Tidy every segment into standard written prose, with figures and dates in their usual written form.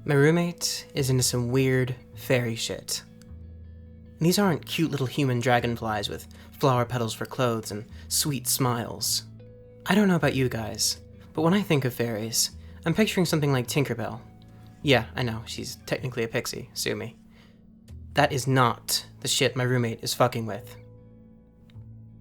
My roommate is into some weird fairy shit. And these aren't cute little human dragonflies with flower petals for clothes and sweet smiles. I don't know about you guys, but when I think of fairies, I'm picturing something like Tinkerbell. Yeah, I know, she's technically a pixie, sue me. That is not the shit my roommate is fucking with.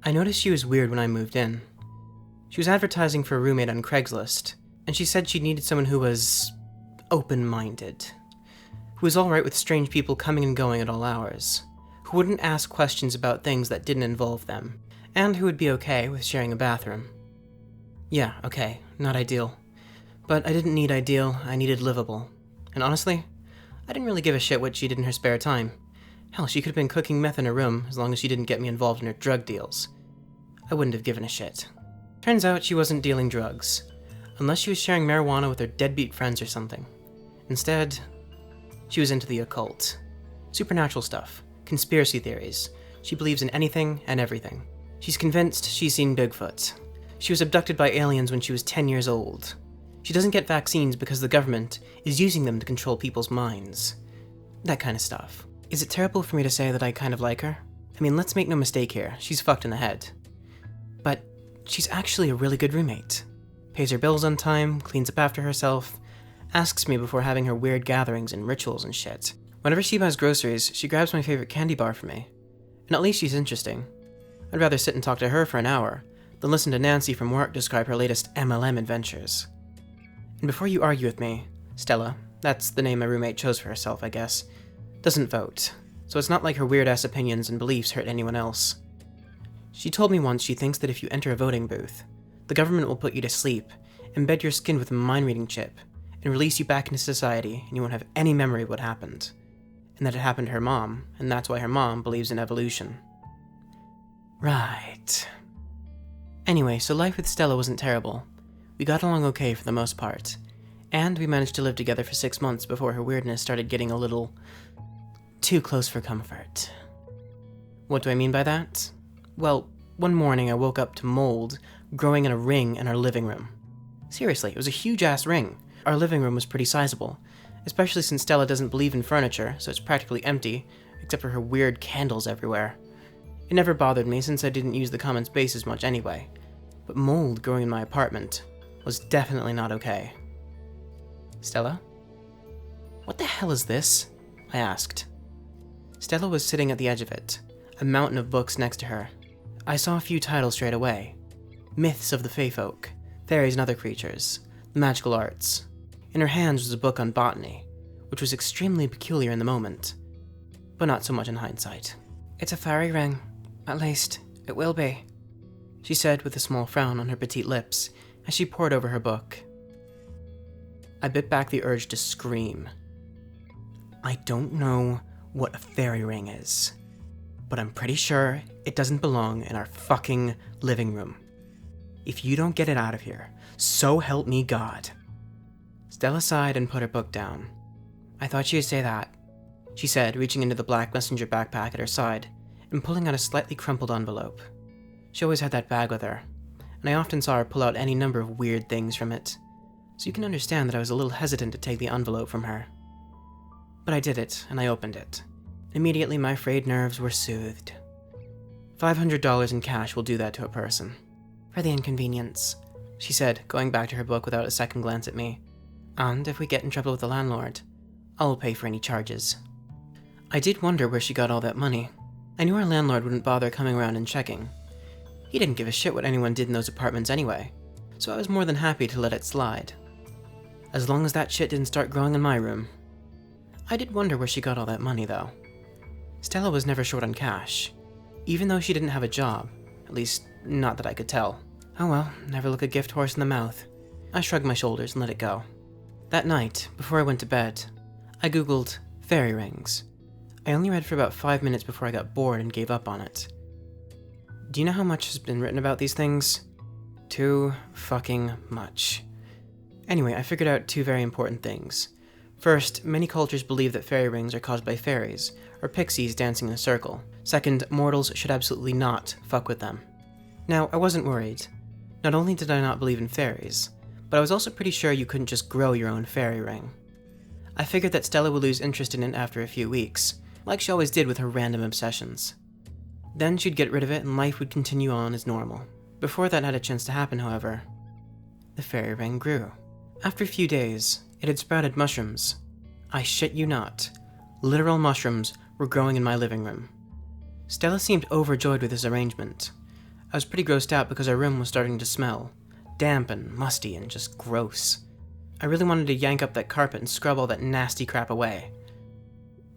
I noticed she was weird when I moved in. She was advertising for a roommate on Craigslist, and she said she needed someone who was open-minded, who was alright with strange people coming and going at all hours, who wouldn't ask questions about things that didn't involve them, and who would be okay with sharing a bathroom. Yeah, okay, not ideal. But I didn't need ideal, I needed livable. And honestly, I didn't really give a shit what she did in her spare time. Hell, she could have been cooking meth in her room as long as she didn't get me involved in her drug deals. I wouldn't have given a shit. Turns out she wasn't dealing drugs, unless she was sharing marijuana with her deadbeat friends or something. Instead, she was into the occult. Supernatural stuff, conspiracy theories. She believes in anything and everything. She's convinced she's seen Bigfoot. She was abducted by aliens when she was 10 years old. She doesn't get vaccines because the government is using them to control people's minds. That kind of stuff. Is it terrible for me to say that I kind of like her? I mean, let's make no mistake here, she's fucked in the head. But she's actually a really good roommate. Pays her bills on time, cleans up after herself, asks me before having her weird gatherings and rituals and shit. Whenever she buys groceries, she grabs my favorite candy bar for me. And at least she's interesting. I'd rather sit and talk to her for an hour than listen to Nancy from work describe her latest MLM adventures. And before you argue with me, Stella, that's the name my roommate chose for herself, I guess, doesn't vote, so it's not like her weird-ass opinions and beliefs hurt anyone else. She told me once she thinks that if you enter a voting booth, the government will put you to sleep, embed your skin with a mind-reading chip, and release you back into society, and you won't have any memory of what happened. And that it happened to her mom, and that's why her mom believes in evolution. Right. Anyway, so life with Stella wasn't terrible. We got along okay for the most part, and we managed to live together for 6 months before her weirdness started getting a little too close for comfort. What do I mean by that? Well, one morning I woke up to mold growing in a ring in our living room. Seriously, it was a huge-ass ring. Our living room was pretty sizable, especially since Stella doesn't believe in furniture, so it's practically empty, except for her weird candles everywhere. It never bothered me since I didn't use the common space as much anyway, but mold growing in my apartment was definitely not okay. Stella? What the hell is this? I asked. Stella was sitting at the edge of it, a mountain of books next to her. I saw a few titles straight away. Myths of the Fae Folk, Fairies and Other Creatures, the Magical Arts. In her hands was a book on botany, which was extremely peculiar in the moment, but not so much in hindsight. It's a fairy ring. At least, it will be, she said with a small frown on her petite lips as she pored over her book. I bit back the urge to scream. I don't know what a fairy ring is, but I'm pretty sure it doesn't belong in our fucking living room. If you don't get it out of here, so help me God. Stella sighed and put her book down. I thought she'd say that, she said, reaching into the black messenger backpack at her side and pulling out a slightly crumpled envelope. She always had that bag with her, and I often saw her pull out any number of weird things from it, so you can understand that I was a little hesitant to take the envelope from her. But I did it, and I opened it. Immediately my frayed nerves were soothed. $500 in cash will do that to a person. For the inconvenience, she said, going back to her book without a second glance at me. And if we get in trouble with the landlord, I'll pay for any charges. I did wonder where she got all that money. I knew our landlord wouldn't bother coming around and checking. He didn't give a shit what anyone did in those apartments anyway, so I was more than happy to let it slide. As long as that shit didn't start growing in my room. I did wonder where she got all that money, though. Stella was never short on cash, even though she didn't have a job, at least not that I could tell. Oh well, never look a gift horse in the mouth. I shrugged my shoulders and let it go. That night, before I went to bed, I googled fairy rings. I only read for about 5 minutes before I got bored and gave up on it. Do you know how much has been written about these things? Too fucking much. Anyway, I figured out 2 very important things. First, many cultures believe that fairy rings are caused by fairies, or pixies dancing in a circle. Second, mortals should absolutely not fuck with them. Now, I wasn't worried. Not only did I not believe in fairies, but I was also pretty sure you couldn't just grow your own fairy ring. I figured that Stella would lose interest in it after a few weeks, like she always did with her random obsessions. Then she'd get rid of it and life would continue on as normal. Before that had a chance to happen, however, the fairy ring grew. After a few days, it had sprouted mushrooms. I shit you not. Literal mushrooms were growing in my living room. Stella seemed overjoyed with this arrangement. I was pretty grossed out because our room was starting to smell. Damp and musty and just gross. I really wanted to yank up that carpet and scrub all that nasty crap away.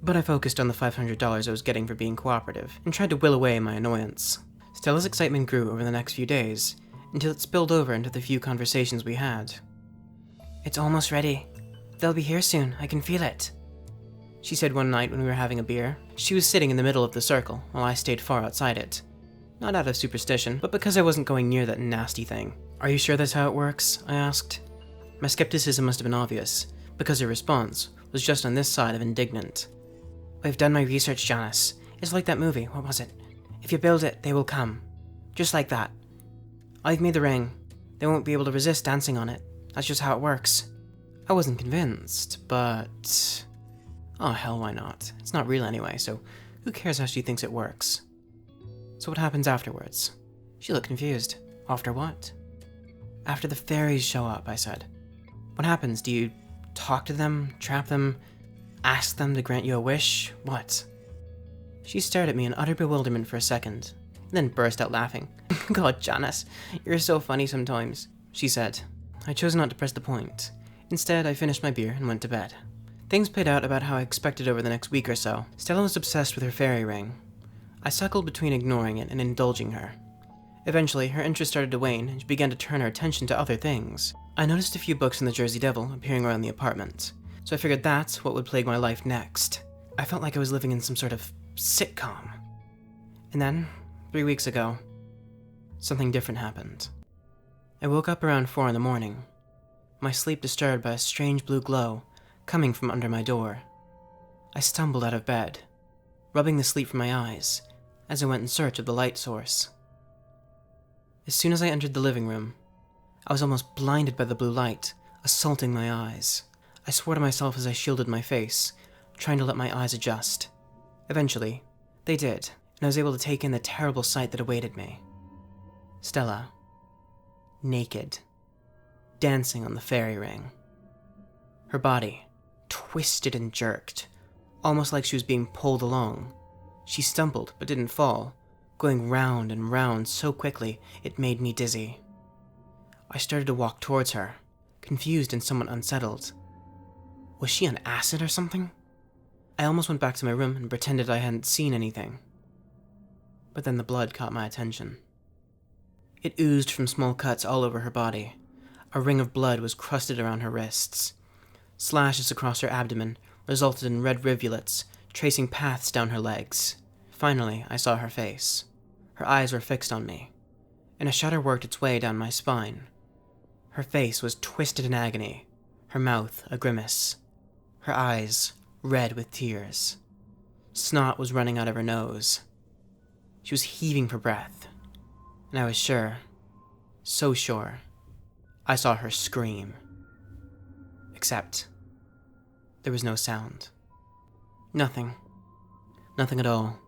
But I focused on the $500 I was getting for being cooperative, and tried to will away my annoyance. Stella's excitement grew over the next few days, until it spilled over into the few conversations we had. "It's almost ready. They'll be here soon, I can feel it," she said one night when we were having a beer. She was sitting in the middle of the circle, while I stayed far outside it. Not out of superstition, but because I wasn't going near that nasty thing. "Are you sure that's how it works?" I asked. My skepticism must have been obvious, because her response was just on this side of indignant. "I've done my research, Janice. It's like that movie, what was it? If you build it, they will come. Just like that. I've made the ring. They won't be able to resist dancing on it. That's just how it works." I wasn't convinced, but... oh hell, why not? It's not real anyway, so who cares how she thinks it works? "So what happens afterwards?" She looked confused. "After what?" "After the fairies show up," I said. "What happens? Do you talk to them, trap them, ask them to grant you a wish? What?" She stared at me in utter bewilderment for a second, and then burst out laughing. "God, Janice, you're so funny sometimes," she said. I chose not to press the point. Instead, I finished my beer and went to bed. Things played out about how I expected over the next week or so. Stella was obsessed with her fairy ring. I suckled between ignoring it and indulging her. Eventually, her interest started to wane, and she began to turn her attention to other things. I noticed a few books in the Jersey Devil appearing around the apartment, so I figured that's what would plague my life next. I felt like I was living in some sort of sitcom. And then, 3 weeks ago, something different happened. I woke up around 4 in the morning, my sleep disturbed by a strange blue glow coming from under my door. I stumbled out of bed, rubbing the sleep from my eyes, as I went in search of the light source. As soon as I entered the living room, I was almost blinded by the blue light, assaulting my eyes. I swore to myself as I shielded my face, trying to let my eyes adjust. Eventually, they did, and I was able to take in the terrible sight that awaited me. Stella, naked, dancing on the fairy ring. Her body, twisted and jerked, almost like she was being pulled along. She stumbled, but didn't fall, going round and round so quickly it made me dizzy. I started to walk towards her, confused and somewhat unsettled. Was she on acid or something? I almost went back to my room and pretended I hadn't seen anything. But then the blood caught my attention. It oozed from small cuts all over her body. A ring of blood was crusted around her wrists. Slashes across her abdomen resulted in red rivulets, tracing paths down her legs. Finally, I saw her face. Her eyes were fixed on me, and a shudder worked its way down my spine. Her face was twisted in agony, her mouth a grimace, her eyes red with tears. Snot was running out of her nose. She was heaving for breath, and I was sure, so sure, I saw her scream. Except, there was no sound. Nothing. Nothing at all.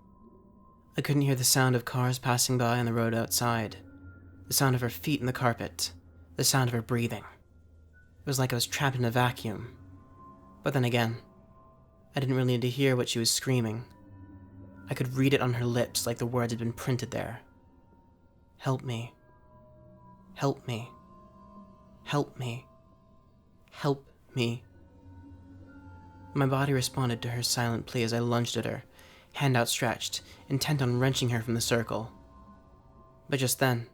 I couldn't hear the sound of cars passing by on the road outside, the sound of her feet in the carpet, the sound of her breathing. It was like I was trapped in a vacuum. But then again, I didn't really need to hear what she was screaming. I could read it on her lips like the words had been printed there. Help me. Help me. Help me. Help me. My body responded to her silent plea as I lunged at her, hand outstretched, intent on wrenching her from the circle. But just then,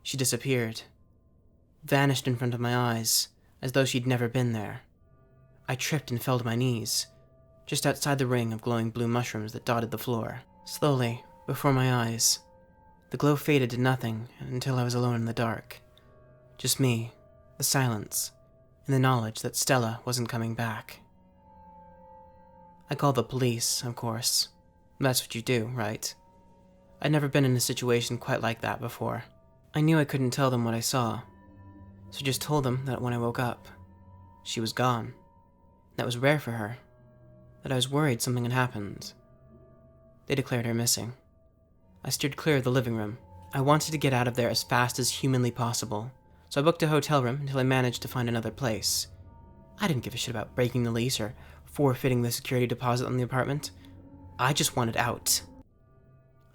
she disappeared. Vanished in front of my eyes, as though she'd never been there. I tripped and fell to my knees, just outside the ring of glowing blue mushrooms that dotted the floor. Slowly, before my eyes, the glow faded to nothing until I was alone in the dark. Just me, the silence, and the knowledge that Stella wasn't coming back. I called the police, of course. That's what you do, right? I'd never been in a situation quite like that before. I knew I couldn't tell them what I saw, so just told them that when I woke up, she was gone. That was rare for her. That I was worried something had happened. They declared her missing. I steered clear of the living room. I wanted to get out of there as fast as humanly possible, so I booked a hotel room until I managed to find another place. I didn't give a shit about breaking the lease or forfeiting the security deposit on the apartment. I just wanted out.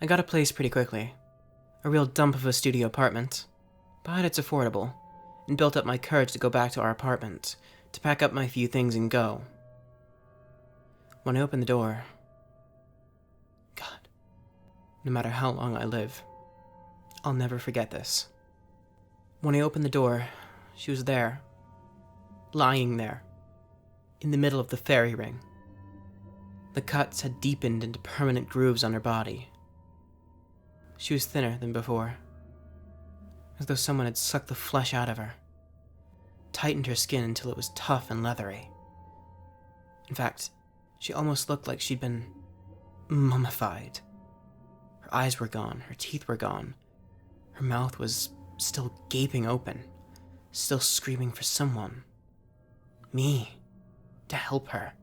I got a place pretty quickly. A real dump of a studio apartment. But it's affordable, and built up my courage to go back to our apartment, to pack up my few things and go. When I opened the door... God, no matter how long I live, I'll never forget this. When I opened the door, she was there. Lying there. In the middle of the fairy ring. The cuts had deepened into permanent grooves on her body. She was thinner than before. As though someone had sucked the flesh out of her. Tightened her skin until it was tough and leathery. In fact, she almost looked like she'd been mummified. Her eyes were gone, her teeth were gone. Her mouth was still gaping open, still screaming for someone. Me. To help her.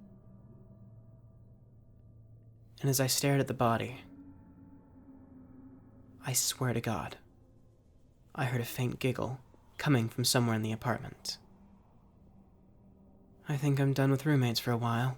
And as I stared at the body, I swear to God, I heard a faint giggle coming from somewhere in the apartment. I think I'm done with roommates for a while.